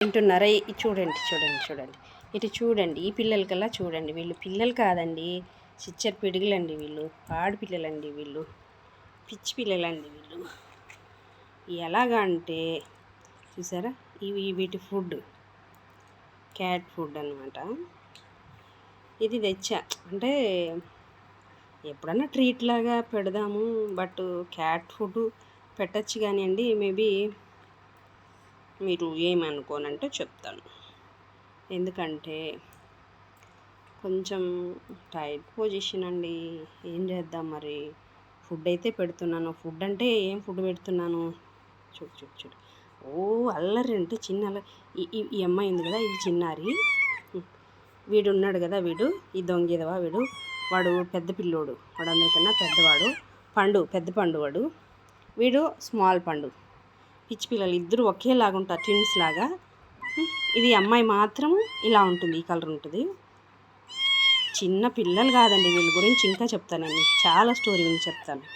వింటున్నారా? చూడండి చూడండి చూడండి, ఇటు చూడండి. ఈ పిల్లలకల్లా చూడండి, వీళ్ళు పిల్లలు కాదండి, చిచ్చర్ పిడుగులండి, వీళ్ళు ఆడపిల్లలండి, వీళ్ళు పిచ్చి పిల్లలండి. వీళ్ళు ఎలాగా అంటే చూసారా, ఇవి వీటి ఫుడ్ క్యాట్ ఫుడ్ అనమాట. ఇది తెచ్చా అంటే ఎప్పుడన్నా ట్రీట్ లాగా పెడదాము, బట్ క్యాట్ ఫుడ్ పెట్టచ్చు కానివ్వండి. మేబీ మీరు ఏమనుకోనంటే చెప్తాను, ఎందుకంటే కొంచెం టైట్ పొజిషన్ అండి. ఏం చేద్దాం మరి. ఫుడ్ అయితే పెడుతున్నాను. ఫుడ్ అంటే ఏం ఫుడ్ పెడుతున్నాను చూడు చూడు చూడు. ఓ అల్లరి అంటే చిన్న అల్లరి. ఈ అమ్మాయి ఉంది కదా, ఇది చిన్నారి. వీడు ఉన్నాడు కదా, వీడు ఈ దొంగేదవా వీడు. వాడు పెద్ద పిల్లోడు, వాడు అందరికన్నా పెద్దవాడు. పెద్ద పండు వాడు. వీడు స్మాల్ పండు. పిచ్చి పిల్లలు ఇద్దరు ఒకేలాగా ఉంటారు, ట్విన్స్ లాగా. ఇది అమ్మాయి మాత్రం ఇలా ఉంటుంది, ఈ కలర్ ఉంటుంది. చిన్న పిల్లలు కాదండి, వీళ్ళ గురించి ఇంకా చెప్తాను, నేను చాలా స్టోరీ ఉంది చెప్తాను.